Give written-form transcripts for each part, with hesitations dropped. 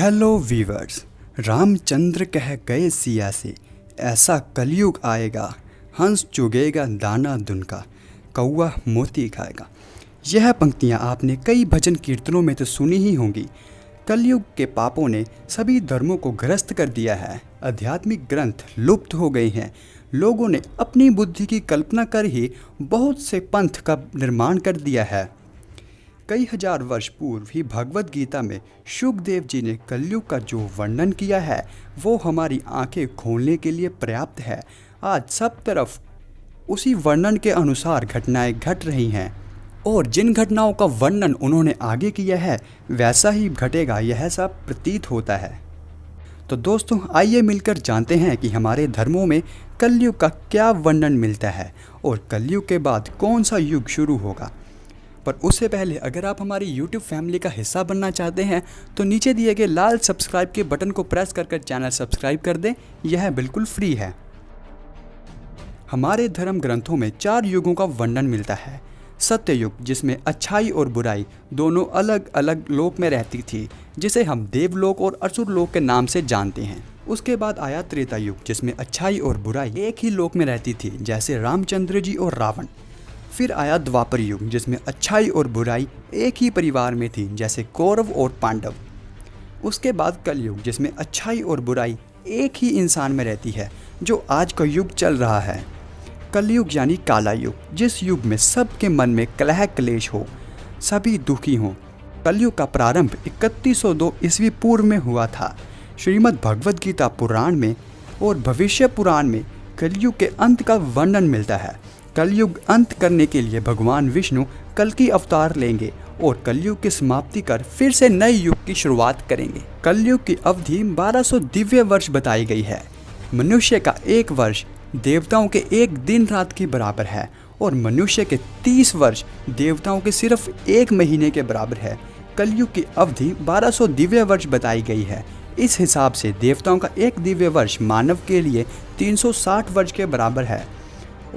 Hello viewers. Ramchandra कह गए सिया से, ऐसा कलयुग आएगा, हंस चुगेगा दाना दुन का, कौवा मोती खाएगा। यह पंक्तियाँ आपने कई भजन कीर्तनों में तो सुनी ही होंगी। कलयुग के पापों ने सभी धर्मों को ग्रस्त कर दिया है। आध्यात्मिक ग्रंथ लुप्त हो गए हैं। लोगों ने अपनी बुद्धि की कल्पना कर ही बहुत से पंथ का निर्माण कर दिया है। कई हजार वर्ष पूर्व ही भगवत गीता में शुकदेव जी ने कलयुग का जो वर्णन किया है वो हमारी आंखें खोलने के लिए पर्याप्त है। आज सब तरफ उसी वर्णन के अनुसार घटनाएं घट रही हैं और जिन घटनाओं का वर्णन उन्होंने आगे किया है वैसा ही घटेगा, यह सब प्रतीत होता है। तो दोस्तों, आइए मिलकर जानते हैं कि हमारे धर्मों में कलयुग का क्या वर्णन मिलता है और कलयुग के बाद कौन सा युग शुरू होगा। पर उससे पहले अगर आप हमारी YouTube फैमिली का हिस्सा बनना चाहते हैं तो नीचे दिए गए लाल सब्सक्राइब के बटन को प्रेस कर चैनल सब्सक्राइब कर दें। यह बिल्कुल फ्री है। हमारे धर्म ग्रंथों में 4 युगों का वर्णन मिलता है। सत्ययुग, जिसमें अच्छाई और बुराई दोनों अलग अलग लोक में रहती थी, जिसे हम देवलोक और असुर लोक के नाम से जानते हैं। उसके बाद आया त्रेता युग, जिसमें अच्छाई और बुराई एक ही लोक में रहती थी, जैसे रामचंद्र जी और रावण। फिर आया द्वापर युग, जिसमें अच्छाई और बुराई एक ही परिवार में थी, जैसे कौरव और पांडव। उसके बाद कलयुग, जिसमें अच्छाई और बुराई एक ही इंसान में रहती है, जो आज का युग चल रहा है। कलयुग यानी काला युग, जिस युग में सबके मन में कलह क्लेश हो, सभी दुखी हों। कलयुग का प्रारंभ 3102 ईस्वी पूर्व में हुआ था। श्रीमद् भगवद गीता पुराण में और भविष्य पुराण में कलयुग के अंत का वर्णन मिलता है। कलयुग अंत करने के लिए भगवान विष्णु कल्कि अवतार लेंगे और कलयुग की समाप्ति कर फिर से नए युग की शुरुआत करेंगे। कलयुग की अवधि 1200 दिव्य वर्ष बताई गई है। मनुष्य का 1 वर्ष देवताओं के 1 दिन रात के बराबर है और मनुष्य के 30 वर्ष देवताओं के सिर्फ 1 महीने के बराबर है। कलयुग की अवधि 1200 दिव्य वर्ष बताई गई है। इस हिसाब से देवताओं का 1 दिव्य वर्ष मानव के लिए 360 वर्ष के बराबर है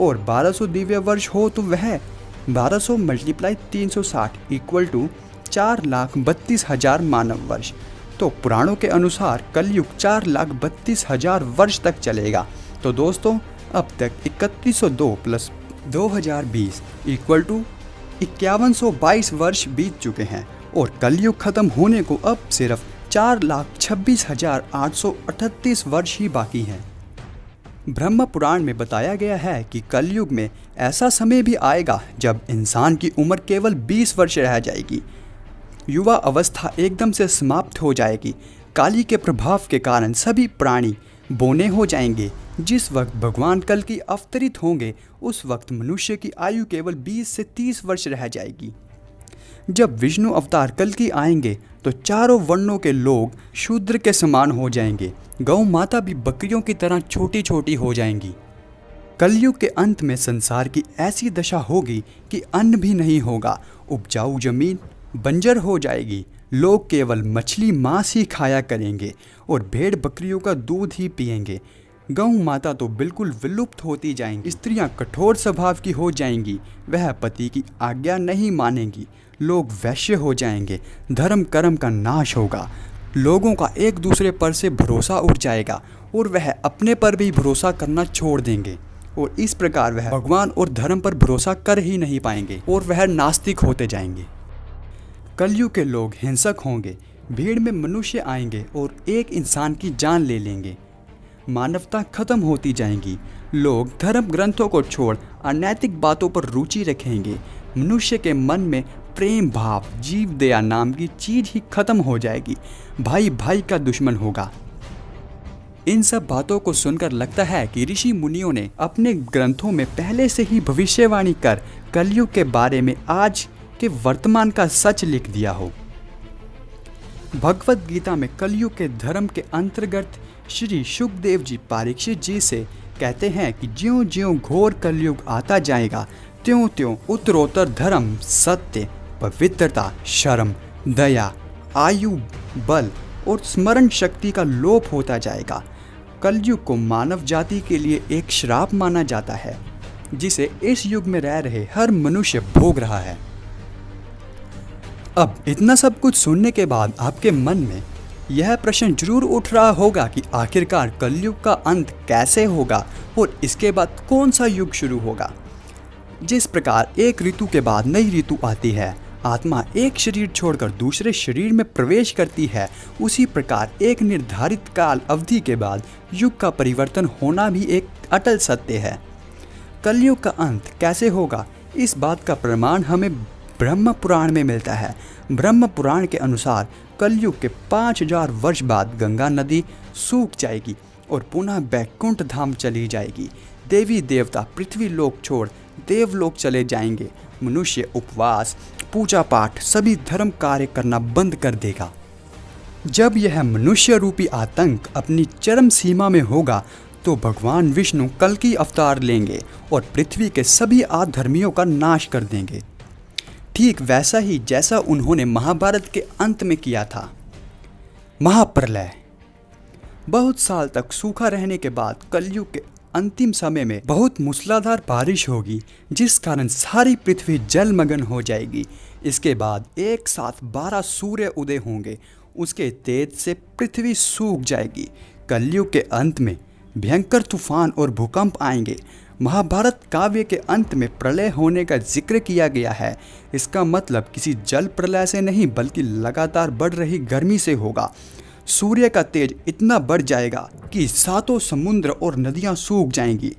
और 1200 दिव्य वर्ष हो तो वह 1200 × 360 = 4,32,000 मानव वर्ष। तो पुराणों के अनुसार कलयुग 4,32,000 वर्ष तक चलेगा। तो दोस्तों, अब तक 3102 + 2020 = 5122 वर्ष बीत चुके हैं और कलयुग खत्म होने को अब सिर्फ 4,26,838 वर्ष ही बाकी हैं। ब्रह्म पुराण में बताया गया है कि कलयुग में ऐसा समय भी आएगा जब इंसान की उम्र केवल 20 वर्ष रह जाएगी। युवा अवस्था एकदम से समाप्त हो जाएगी। काली के प्रभाव के कारण सभी प्राणी बौने हो जाएंगे। जिस वक्त भगवान कल्कि अवतरित होंगे उस वक्त मनुष्य की आयु केवल 20 से 30 वर्ष रह जाएगी। जब विष्णु अवतार कल्कि आएंगे तो चारों वर्णों के लोग शूद्र के समान हो जाएंगे। गौ माता भी बकरियों की तरह छोटी छोटी हो जाएंगी। कलयुग के अंत में संसार की ऐसी दशा होगी कि अन्न भी नहीं होगा। उपजाऊ जमीन बंजर हो जाएगी। लोग केवल मछली मांस ही खाया करेंगे और भेड़ बकरियों का दूध ही पिएंगे। गौ माता तो बिल्कुल विलुप्त होती जाएंगी। स्त्रियां कठोर स्वभाव की हो जाएंगी। वह पति की आज्ञा नहीं मानेंगी। लोग वैश्य हो जाएंगे। धर्म कर्म का नाश होगा। लोगों का एक दूसरे पर से भरोसा उठ जाएगा और वह अपने पर भी भरोसा करना छोड़ देंगे और इस प्रकार वह भगवान और धर्म पर भरोसा कर ही नहीं पाएंगे और वह नास्तिक होते जाएंगे। कलयुग के लोग हिंसक होंगे। भीड़ में मनुष्य आएंगे और एक इंसान की जान ले लेंगे। मानवता खत्म होती जाएगी। लोग धर्म ग्रंथों को छोड़ अनैतिक बातों पर रुचि रखेंगे। मनुष्य के मन में प्रेम भाव, जीव दया नाम की चीज ही खत्म हो जाएगी। भाई भाई का दुश्मन होगा। इन सब बातों को सुनकर लगता है कि ऋषि मुनियों ने अपने ग्रंथों में पहले से ही भविष्यवाणी कर कलयुग के बारे में आज के वर्तमान का सच लिख दिया हो। भगवद गीता में कलयुग के धर्म के अंतर्गत श्री शुकदेव जी परीक्षित जी से कहते हैं कि ज्यों ज्यों घोर कलयुग आता जाएगा त्यों त्यों उत्तरोत्तर धर्म, सत्य, पवित्रता, शर्म, दया, आयु, बल और स्मरण शक्ति का लोप होता जाएगा। कलयुग को मानव जाति के लिए एक श्राप माना जाता है, जिसे इस युग में रह रहे हर मनुष्य भोग रहा है। अब इतना सब कुछ सुनने के बाद आपके मन में यह प्रश्न जरूर उठ रहा होगा कि आखिरकार कलयुग का अंत कैसे होगा और इसके बाद कौन सा युग शुरू होगा। जिस प्रकार एक ऋतु के बाद नई ऋतु आती है, आत्मा एक शरीर छोड़कर दूसरे शरीर में प्रवेश करती है, उसी प्रकार एक निर्धारित काल अवधि के बाद युग का परिवर्तन होना भी एक अटल सत्य है। कलयुग का अंत कैसे होगा, इस बात का प्रमाण हमें ब्रह्म पुराण में मिलता है। ब्रह्म पुराण के अनुसार कलयुग के 5000 वर्ष बाद गंगा नदी सूख जाएगी और पुनः बैकुंठ धाम चली जाएगी। देवी देवता पृथ्वी लोक छोड़ देवलोक चले जाएंगे। मनुष्य उपवास, पूजा पाठ, सभी धर्म कार्य करना बंद कर देगा। जब यह मनुष्य रूपी आतंक अपनी चरम सीमा में होगा तो भगवान विष्णु कल्कि अवतार लेंगे और पृथ्वी के सभी अधर्मियों का नाश कर देंगे, ठीक वैसा ही जैसा उन्होंने महाभारत के अंत में किया था। महाप्रलय। बहुत साल तक सूखा रहने के बाद कलयुग के अंतिम समय में बहुत मूसलाधार बारिश होगी, जिस कारण सारी पृथ्वी जलमग्न हो जाएगी। इसके बाद एक साथ 12 सूर्य उदय होंगे, उसके तेज से पृथ्वी सूख जाएगी। कलयुग के अंत में भयंकर तूफान और भूकंप आएंगे। महाभारत काव्य के अंत में प्रलय होने का जिक्र किया गया है। इसका मतलब किसी जल प्रलय से नहीं बल्कि लगातार बढ़ रही गर्मी से होगा। सूर्य का तेज इतना बढ़ जाएगा कि 7 समुद्र और नदियां सूख जाएंगी।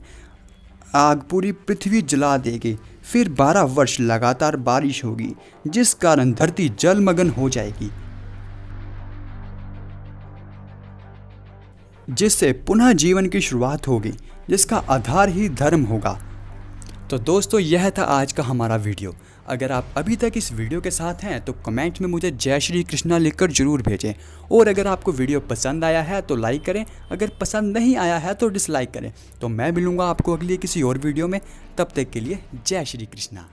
आग पूरी पृथ्वी जला देगी। फिर 12 वर्ष लगातार बारिश होगी, जिस कारण धरती जलमग्न हो जाएगी, जिससे पुनः जीवन की शुरुआत होगी, जिसका आधार ही धर्म होगा। तो दोस्तों, यह था आज का हमारा वीडियो। अगर आप अभी तक इस वीडियो के साथ हैं तो कमेंट में मुझे जय श्री कृष्णा लिखकर जरूर भेजें। और अगर आपको वीडियो पसंद आया है तो लाइक करें, अगर पसंद नहीं आया है तो डिसलाइक करें। तो मैं मिलूँगा आपको अगली किसी और वीडियो में। तब तक के लिए जय श्री कृष्णा।